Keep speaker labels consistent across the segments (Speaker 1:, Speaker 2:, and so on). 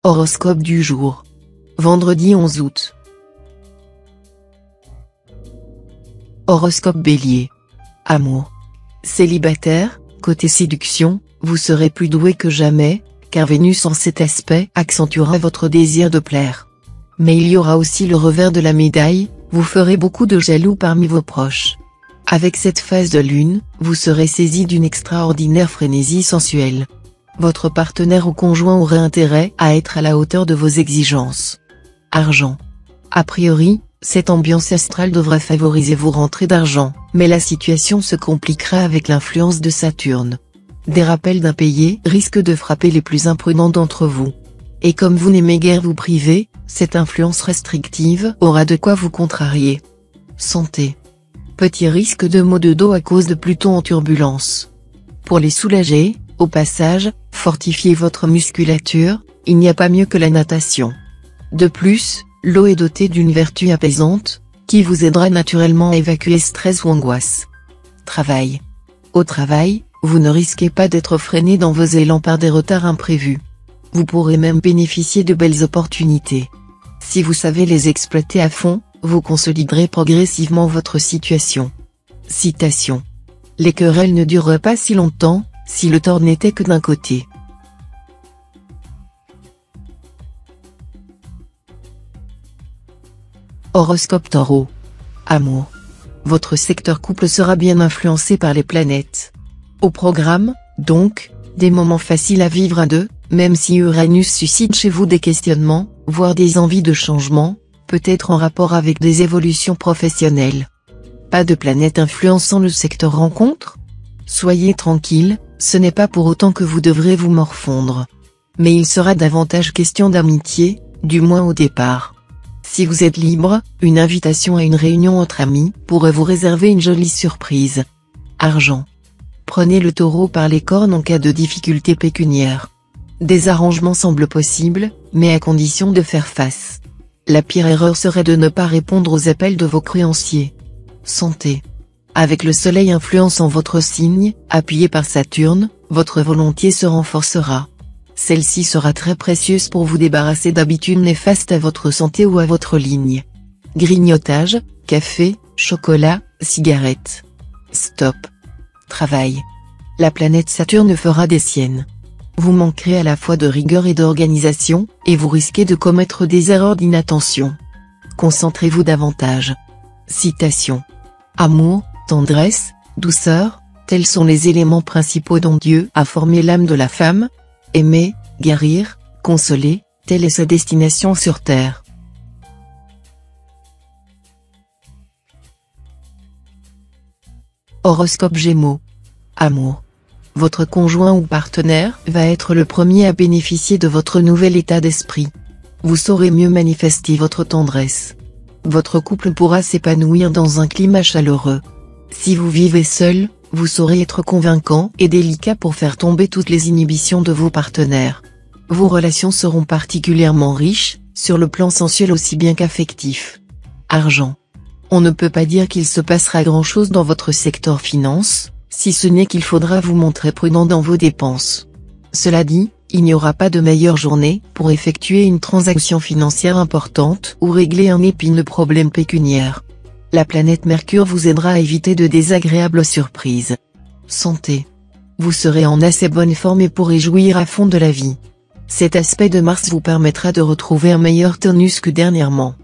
Speaker 1: Horoscope du jour. Vendredi 11 août. Horoscope Bélier. Amour. Célibataire, côté séduction, vous serez plus doué que jamais, car Vénus en cet aspect accentuera votre désir de plaire. Mais il y aura aussi le revers de la médaille, vous ferez beaucoup de jaloux parmi vos proches. Avec cette phase de lune, vous serez saisi d'une extraordinaire frénésie sensuelle. Votre partenaire ou conjoint aurait intérêt à être à la hauteur de vos exigences. Argent. A priori, cette ambiance astrale devrait favoriser vos rentrées d'argent, mais la situation se compliquera avec l'influence de Saturne. Des rappels d'impayés risquent de frapper les plus imprudents d'entre vous. Et comme vous n'aimez guère vous priver, cette influence restrictive aura de quoi vous contrarier. Santé. Petit risque de maux de dos à cause de Pluton en turbulence. Pour les soulager, au passage, fortifiez votre musculature, il n'y a pas mieux que la natation. De plus, l'eau est dotée d'une vertu apaisante, qui vous aidera naturellement à évacuer stress ou angoisse. Travail. Au travail, vous ne risquez pas d'être freiné dans vos élans par des retards imprévus. Vous pourrez même bénéficier de belles opportunités. Si vous savez les exploiter à fond, vous consoliderez progressivement votre situation. Citation. Les querelles ne durent pas si longtemps, si le tort n'était que d'un côté. Horoscope Taureau. Amour. Votre secteur couple sera bien influencé par les planètes. Au programme, donc, des moments faciles à vivre à deux, même si Uranus suscite chez vous des questionnements, voire des envies de changement, peut-être en rapport avec des évolutions professionnelles. Pas de planète influençant le secteur rencontre ? Soyez tranquille, ce n'est pas pour autant que vous devrez vous morfondre. Mais il sera davantage question d'amitié, du moins au départ. Si vous êtes libre, une invitation à une réunion entre amis pourrait vous réserver une jolie surprise. Argent. Prenez le taureau par les cornes en cas de difficultés pécuniaires. Des arrangements semblent possibles, mais à condition de faire face. La pire erreur serait de ne pas répondre aux appels de vos créanciers. Santé. Avec le soleil influençant votre signe, appuyé par Saturne, votre volonté se renforcera. Celle-ci sera très précieuse pour vous débarrasser d'habitudes néfastes à votre santé ou à votre ligne. Grignotage, café, chocolat, cigarettes. Stop. Travail. La planète Saturne fera des siennes. Vous manquerez à la fois de rigueur et d'organisation, et vous risquez de commettre des erreurs d'inattention. Concentrez-vous davantage. Citation. Amour, tendresse, douceur, tels sont les éléments principaux dont Dieu a formé l'âme de la femme. Aimer, guérir, consoler, telle est sa destination sur terre. Horoscope Gémeaux. Amour. Votre conjoint ou partenaire va être le premier à bénéficier de votre nouvel état d'esprit. Vous saurez mieux manifester votre tendresse. Votre couple pourra s'épanouir dans un climat chaleureux. Si vous vivez seul, vous saurez être convaincant et délicat pour faire tomber toutes les inhibitions de vos partenaires. Vos relations seront particulièrement riches, sur le plan sensuel aussi bien qu'affectif. Argent. On ne peut pas dire qu'il se passera grand-chose dans votre secteur finance, si ce n'est qu'il faudra vous montrer prudent dans vos dépenses. Cela dit, il n'y aura pas de meilleure journée pour effectuer une transaction financière importante ou régler un épineux problème pécuniaire. La planète Mercure vous aidera à éviter de désagréables surprises. Santé. Vous serez en assez bonne forme et pourrez jouir à fond de la vie. Cet aspect de Mars vous permettra de retrouver un meilleur tonus que dernièrement.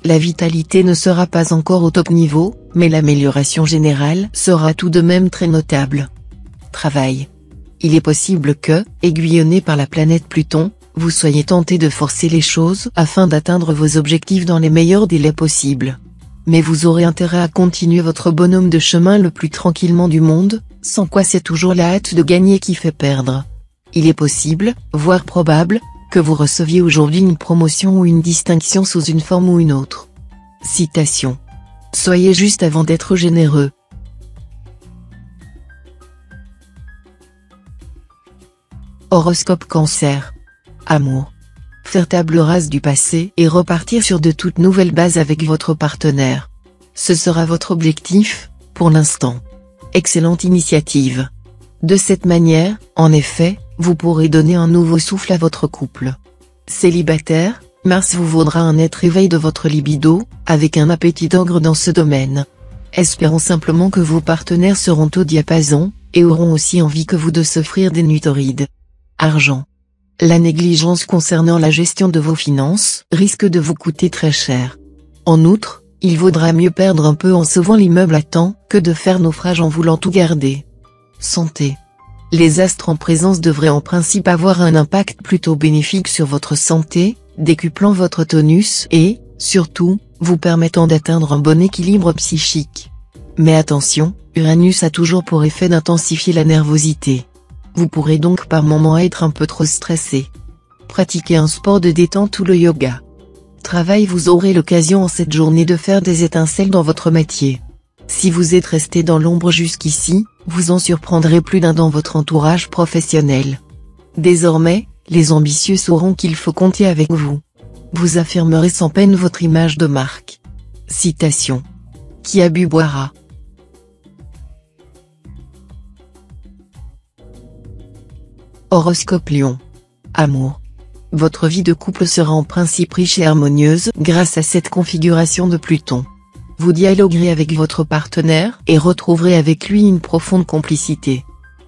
Speaker 1: La vitalité ne sera pas encore au top niveau, mais l'amélioration générale sera tout de même très notable. Travail. Il est possible que, aiguillonné par la planète Pluton, vous soyez tenté de forcer les choses afin d'atteindre vos objectifs dans les meilleurs délais possibles. Mais vous aurez intérêt à continuer votre bonhomme de chemin le plus tranquillement du monde, sans quoi c'est toujours la hâte de gagner qui fait perdre. Il est possible, voire probable, que vous receviez aujourd'hui une promotion ou une distinction sous une forme ou une autre. Citation. Soyez juste avant d'être généreux. Horoscope Cancer. Amour. Faire table rase du passé et repartir sur de toutes nouvelles bases avec votre partenaire. Ce sera votre objectif, pour l'instant. Excellente initiative. De cette manière, en effet, vous pourrez donner un nouveau souffle à votre couple. Célibataire, Mars vous vaudra un net réveil de votre libido, avec un appétit d'ogre dans ce domaine. Espérons simplement que vos partenaires seront au diapason, et auront aussi envie que vous de s'offrir des nuits torrides. Argent. La négligence concernant la gestion de vos finances risque de vous coûter très cher. En outre, il vaudra mieux perdre un peu en sauvant l'immeuble à temps que de faire naufrage en voulant tout garder. Santé. Les astres en présence devraient en principe avoir un impact plutôt bénéfique sur votre santé, décuplant votre tonus et, surtout, vous permettant d'atteindre un bon équilibre psychique. Mais attention, Uranus a toujours pour effet d'intensifier la nervosité. Vous pourrez donc par moments être un peu trop stressé. Pratiquez un sport de détente ou le yoga. Travail, vous aurez l'occasion en cette journée de faire des étincelles dans votre métier. Si vous êtes resté dans l'ombre jusqu'ici, vous en surprendrez plus d'un dans votre entourage professionnel. Désormais, les ambitieux sauront qu'il faut compter avec vous. Vous affirmerez sans peine votre image de marque. Citation. Qui a bu boira. Horoscope Lion. Amour. Votre vie de couple sera en principe riche et harmonieuse grâce à cette configuration de Pluton. Vous dialoguerez avec votre partenaire et retrouverez avec lui une profonde complicité.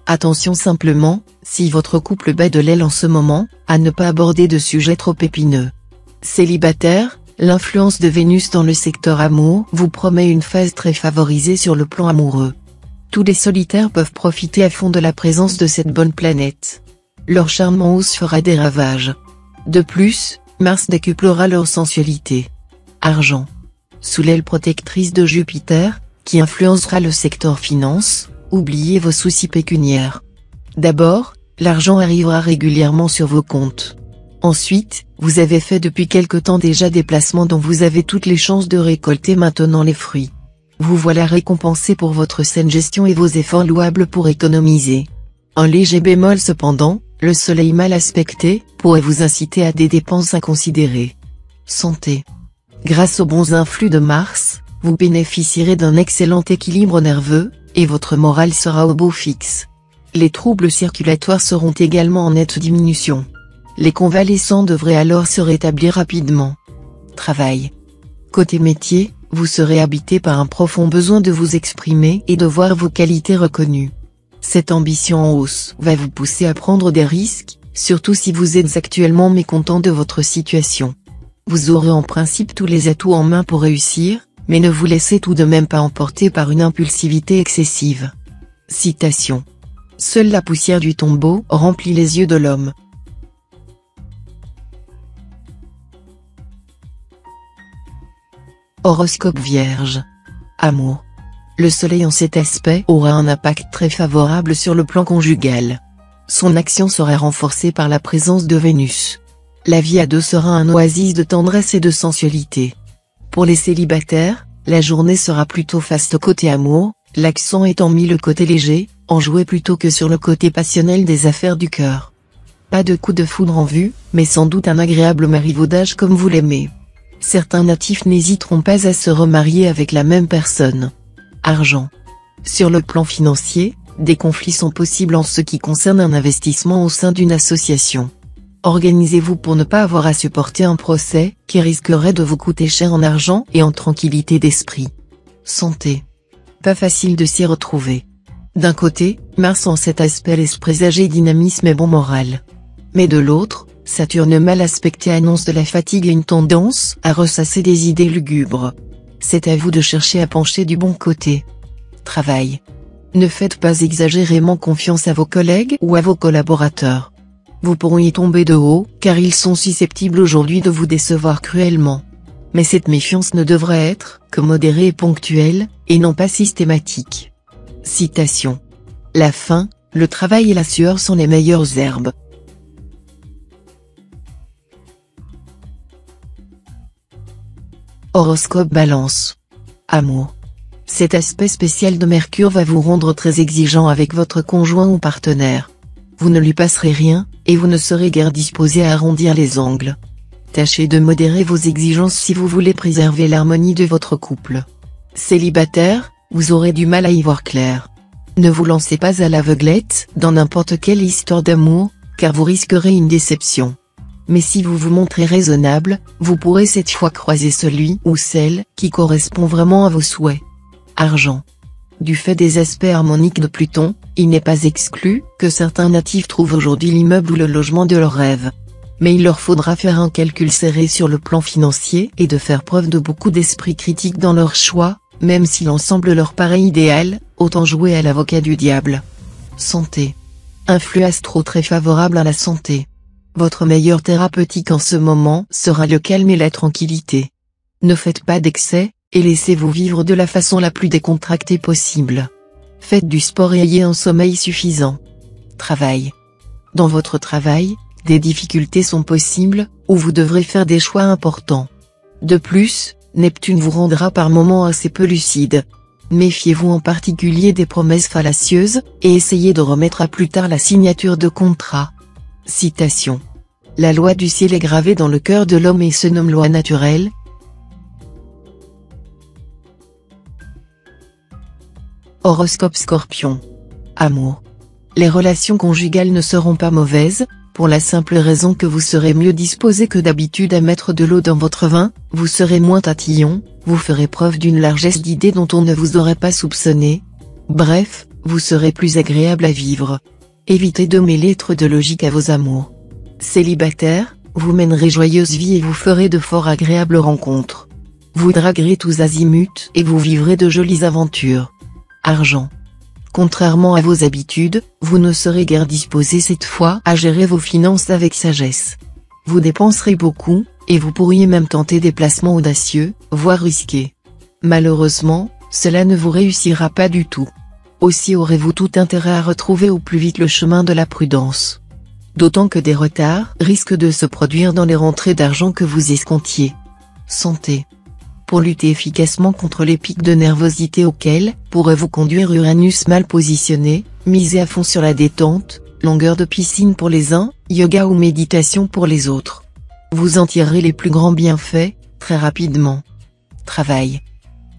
Speaker 1: Attention simplement, si votre couple bat de l'aile en ce moment, à ne pas aborder de sujets trop épineux. Célibataire, l'influence de Vénus dans le secteur amour vous promet une phase très favorisée sur le plan amoureux. Tous les solitaires peuvent profiter à fond de la présence de cette bonne planète. Leur charme en hausse fera des ravages. De plus, Mars décuplera leur sensualité. Argent. Sous l'aile protectrice de Jupiter, qui influencera le secteur finance, oubliez vos soucis pécuniaires. D'abord, l'argent arrivera régulièrement sur vos comptes. Ensuite, vous avez fait depuis quelque temps déjà des placements dont vous avez toutes les chances de récolter maintenant les fruits. Vous voilà récompensé pour votre saine gestion et vos efforts louables pour économiser. Un léger bémol cependant, le soleil mal aspecté pourrait vous inciter à des dépenses inconsidérées. Santé. Grâce aux bons influx de Mars, vous bénéficierez d'un excellent équilibre nerveux, et votre morale sera au beau fixe. Les troubles circulatoires seront également en nette diminution. Les convalescents devraient alors se rétablir rapidement. Travail. Côté métier, vous serez habité par un profond besoin de vous exprimer et de voir vos qualités reconnues. Cette ambition en hausse va vous pousser à prendre des risques, surtout si vous êtes actuellement mécontent de votre situation. Vous aurez en principe tous les atouts en main pour réussir, mais ne vous laissez tout de même pas emporter par une impulsivité excessive. Citation. Seule la poussière du tombeau remplit les yeux de l'homme. Horoscope Vierge. Amour. Le soleil en cet aspect aura un impact très favorable sur le plan conjugal. Son action sera renforcée par la présence de Vénus. La vie à deux sera un oasis de tendresse et de sensualité. Pour les célibataires, la journée sera plutôt faste côté amour, l'accent étant mis le côté léger, enjoué plutôt que sur le côté passionnel des affaires du cœur. Pas de coup de foudre en vue, mais sans doute un agréable marivaudage comme vous l'aimez. Certains natifs n'hésiteront pas à se remarier avec la même personne. Argent. Sur le plan financier, des conflits sont possibles en ce qui concerne un investissement au sein d'une association. Organisez-vous pour ne pas avoir à supporter un procès qui risquerait de vous coûter cher en argent et en tranquillité d'esprit. Santé. Pas facile de s'y retrouver. D'un côté, Mars en cet aspect laisse présager dynamisme et bon moral. Mais de l'autre, Saturne mal aspecté annonce de la fatigue et une tendance à ressasser des idées lugubres. C'est à vous de chercher à pencher du bon côté. Travail. Ne faites pas exagérément confiance à vos collègues ou à vos collaborateurs. Vous pourrez y tomber de haut, car ils sont susceptibles aujourd'hui de vous décevoir cruellement. Mais cette méfiance ne devrait être que modérée et ponctuelle, et non pas systématique. Citation. La faim, le travail et la sueur sont les meilleures herbes. Horoscope Balance. Amour. Cet aspect spécial de Mercure va vous rendre très exigeant avec votre conjoint ou partenaire. Vous ne lui passerez rien, et vous ne serez guère disposé à arrondir les angles. Tâchez de modérer vos exigences si vous voulez préserver l'harmonie de votre couple. Célibataire, vous aurez du mal à y voir clair. Ne vous lancez pas à l'aveuglette dans n'importe quelle histoire d'amour, car vous risquerez une déception. Mais si vous vous montrez raisonnable, vous pourrez cette fois croiser celui ou celle qui correspond vraiment à vos souhaits. Argent. Du fait des aspects harmoniques de Pluton, il n'est pas exclu que certains natifs trouvent aujourd'hui l'immeuble ou le logement de leur rêve. Mais il leur faudra faire un calcul serré sur le plan financier et de faire preuve de beaucoup d'esprit critique dans leur choix, même si l'ensemble leur paraît idéal, autant jouer à l'avocat du diable. Santé. Influx astro très favorable à la santé. Votre meilleur thérapeutique en ce moment sera le calme et la tranquillité. Ne faites pas d'excès, et laissez-vous vivre de la façon la plus décontractée possible. Faites du sport et ayez un sommeil suffisant. Travail. Dans votre travail, des difficultés sont possibles, ou vous devrez faire des choix importants. De plus, Neptune vous rendra par moments assez peu lucide. Méfiez-vous en particulier des promesses fallacieuses, et essayez de remettre à plus tard la signature de contrat. Citation. La loi du ciel est gravée dans le cœur de l'homme et se nomme loi naturelle. Horoscope Scorpion. Amour. Les relations conjugales ne seront pas mauvaises, pour la simple raison que vous serez mieux disposé que d'habitude à mettre de l'eau dans votre vin, vous serez moins tatillon, vous ferez preuve d'une largesse d'idées dont on ne vous aurait pas soupçonné. Bref, vous serez plus agréable à vivre. Évitez de mêler trop de logique à vos amours. Célibataire, vous mènerez joyeuse vie et vous ferez de fort agréables rencontres. Vous draguerez tous azimuts et vous vivrez de jolies aventures. Argent. Contrairement à vos habitudes, vous ne serez guère disposé cette fois à gérer vos finances avec sagesse. Vous dépenserez beaucoup, et vous pourriez même tenter des placements audacieux, voire risqués. Malheureusement, cela ne vous réussira pas du tout. Aussi aurez-vous tout intérêt à retrouver au plus vite le chemin de la prudence. D'autant que des retards risquent de se produire dans les rentrées d'argent que vous escomptiez. Santé. Pour lutter efficacement contre les pics de nervosité auxquels pourrait vous conduire Uranus mal positionné, misez à fond sur la détente, longueur de piscine pour les uns, yoga ou méditation pour les autres. Vous en tirerez les plus grands bienfaits, très rapidement. Travail.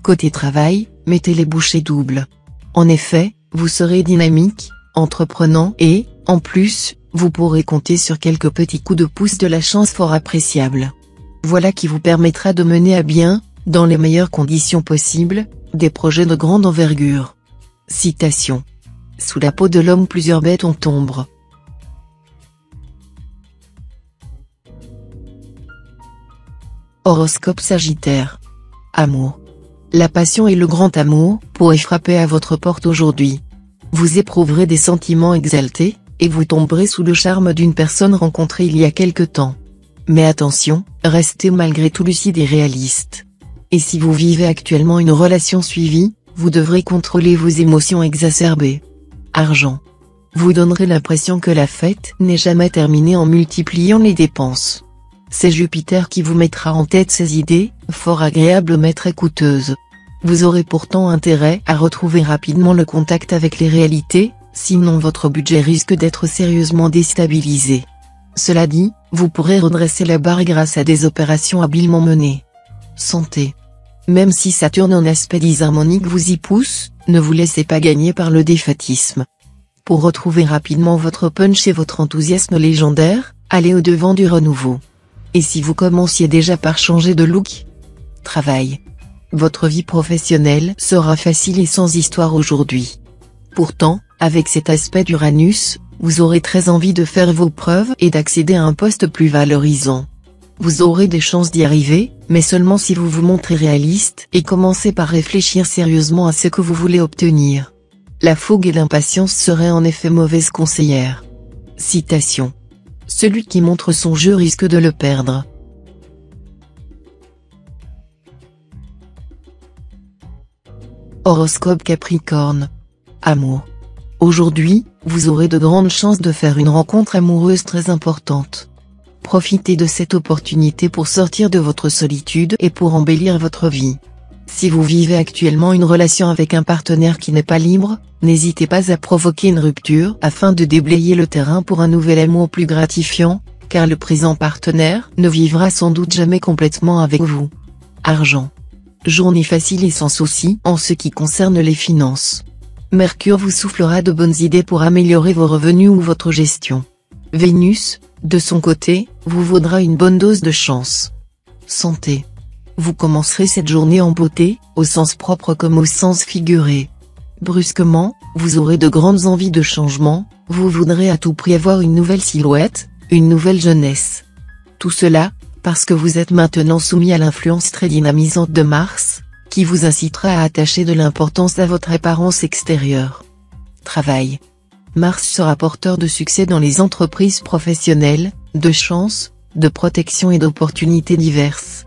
Speaker 1: Côté travail, mettez les bouchées doubles. En effet, vous serez dynamique, entreprenant et, en plus, vous pourrez compter sur quelques petits coups de pouce de la chance fort appréciables. Voilà qui vous permettra de mener à bien, dans les meilleures conditions possibles, des projets de grande envergure. Citation. Sous la peau de l'homme plusieurs bêtes ont ombre. Horoscope Sagittaire. Amour. La passion et le grand amour pourraient frapper à votre porte aujourd'hui. Vous éprouverez des sentiments exaltés, et vous tomberez sous le charme d'une personne rencontrée il y a quelque temps. Mais attention, restez malgré tout lucide et réaliste. Et si vous vivez actuellement une relation suivie, vous devrez contrôler vos émotions exacerbées. Argent. Vous donnerez l'impression que la fête n'est jamais terminée en multipliant les dépenses. C'est Jupiter qui vous mettra en tête ces idées, fort agréables mais très coûteuses. Vous aurez pourtant intérêt à retrouver rapidement le contact avec les réalités, sinon votre budget risque d'être sérieusement déstabilisé. Cela dit, vous pourrez redresser la barre grâce à des opérations habilement menées. Santé. Même si Saturne en aspect disharmonique vous y pousse, ne vous laissez pas gagner par le défaitisme. Pour retrouver rapidement votre punch et votre enthousiasme légendaire, allez au-devant du renouveau. Et si vous commenciez déjà par changer de look? Travail. Votre vie professionnelle sera facile et sans histoire aujourd'hui. Pourtant, avec cet aspect d'Uranus, vous aurez très envie de faire vos preuves et d'accéder à un poste plus valorisant. Vous aurez des chances d'y arriver, mais seulement si vous vous montrez réaliste et commencez par réfléchir sérieusement à ce que vous voulez obtenir. La fougue et l'impatience seraient en effet mauvaises conseillères. Citation. Celui qui montre son jeu risque de le perdre. Horoscope Capricorne. Amour. Aujourd'hui, vous aurez de grandes chances de faire une rencontre amoureuse très importante. Profitez de cette opportunité pour sortir de votre solitude et pour embellir votre vie. Si vous vivez actuellement une relation avec un partenaire qui n'est pas libre, n'hésitez pas à provoquer une rupture afin de déblayer le terrain pour un nouvel amour plus gratifiant, car le présent partenaire ne vivra sans doute jamais complètement avec vous. Argent. Journée facile et sans souci en ce qui concerne les finances. Mercure vous soufflera de bonnes idées pour améliorer vos revenus ou votre gestion. Vénus, De son côté, vous vaudra une bonne dose de chance. Santé. Vous commencerez cette journée en beauté, au sens propre comme au sens figuré. Brusquement, vous aurez de grandes envies de changement, vous voudrez à tout prix avoir une nouvelle silhouette, une nouvelle jeunesse. Tout cela, parce que vous êtes maintenant soumis à l'influence très dynamisante de Mars, qui vous incitera à attacher de l'importance à votre apparence extérieure. Travail. Mars sera porteur de succès dans les entreprises professionnelles, de chance, de protection et d'opportunités diverses.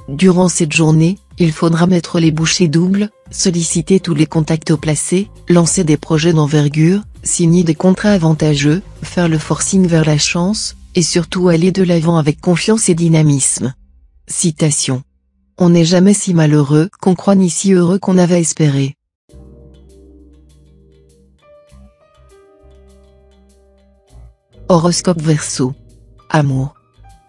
Speaker 1: Durant cette journée, il faudra mettre les bouchées doubles, solliciter tous les contacts au placé, lancer des projets d'envergure, signer des contrats avantageux, faire le forcing vers la chance, et surtout aller de l'avant avec confiance et dynamisme. Citation. On n'est jamais si malheureux qu'on croit ni si heureux qu'on avait espéré. Horoscope Verseau. Amour.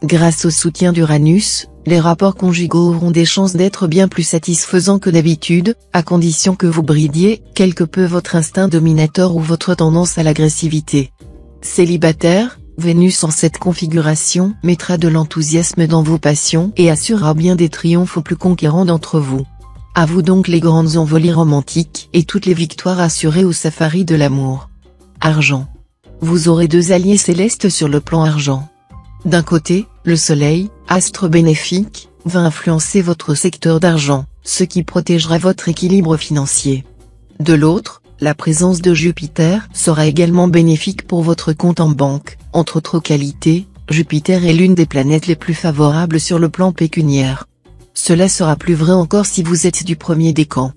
Speaker 1: Grâce au soutien d'Uranus, les rapports conjugaux auront des chances d'être bien plus satisfaisants que d'habitude, à condition que vous bridiez quelque peu votre instinct dominateur ou votre tendance à l'agressivité. Célibataire, Vénus en cette configuration mettra de l'enthousiasme dans vos passions et assurera bien des triomphes aux plus conquérants d'entre vous. À vous donc les grandes envolées romantiques et toutes les victoires assurées au safari de l'amour. Argent. Vous aurez deux alliés célestes sur le plan argent. D'un côté, le Soleil, astre bénéfique, va influencer votre secteur d'argent, ce qui protégera votre équilibre financier. De l'autre, la présence de Jupiter sera également bénéfique pour votre compte en banque. Entre autres qualités, Jupiter est l'une des planètes les plus favorables sur le plan pécuniaire. Cela sera plus vrai encore si vous êtes du premier décan.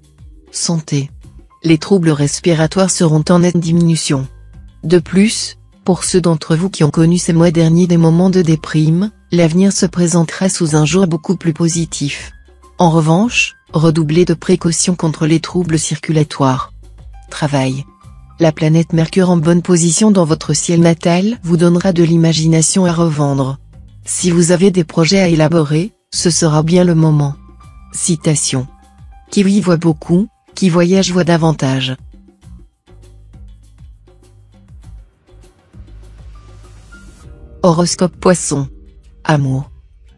Speaker 1: Santé. Les troubles respiratoires seront en nette diminution. De plus, pour ceux d'entre vous qui ont connu ces mois derniers des moments de déprime, l'avenir se présentera sous un jour beaucoup plus positif. En revanche, redoublez de précautions contre les troubles circulatoires. Travail. La planète Mercure en bonne position dans votre ciel natal vous donnera de l'imagination à revendre. Si vous avez des projets à élaborer, ce sera bien le moment. Citation. Qui vit voit beaucoup, qui voyage voit davantage. Horoscope Poisson. Amour.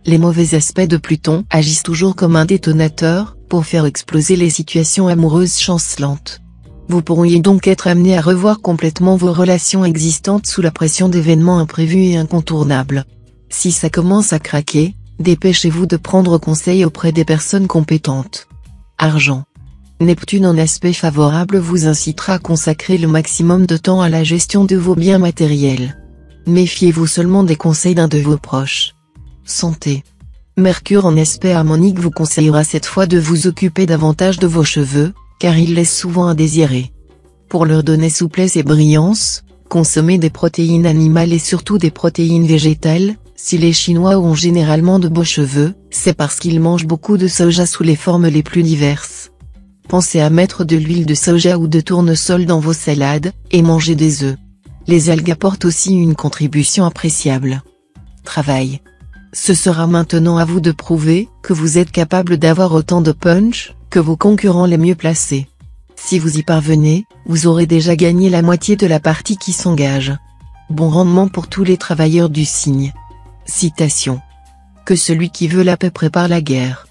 Speaker 1: Les mauvais aspects de Pluton agissent toujours comme un détonateur, pour faire exploser les situations amoureuses chancelantes. Vous pourriez donc être amené à revoir complètement vos relations existantes sous la pression d'événements imprévus et incontournables. Si ça commence à craquer, dépêchez-vous de prendre conseil auprès des personnes compétentes. Argent. Neptune en aspect favorable vous incitera à consacrer le maximum de temps à la gestion de vos biens matériels. Méfiez-vous seulement des conseils d'un de vos proches. Santé. Mercure en aspect harmonique vous conseillera cette fois de vous occuper davantage de vos cheveux, car ils laissent souvent à désirer. Pour leur donner souplesse et brillance, consommez des protéines animales et surtout des protéines végétales. Si les Chinois ont généralement de beaux cheveux, c'est parce qu'ils mangent beaucoup de soja sous les formes les plus diverses. Pensez à mettre de l'huile de soja ou de tournesol dans vos salades, et mangez des œufs. Les algues apportent aussi une contribution appréciable. Travail. Ce sera maintenant à vous de prouver que vous êtes capable d'avoir autant de punch que vos concurrents les mieux placés. Si vous y parvenez, vous aurez déjà gagné la moitié de la partie qui s'engage. Bon rendement pour tous les travailleurs du signe. Citation. Que celui qui veut la paix prépare la guerre.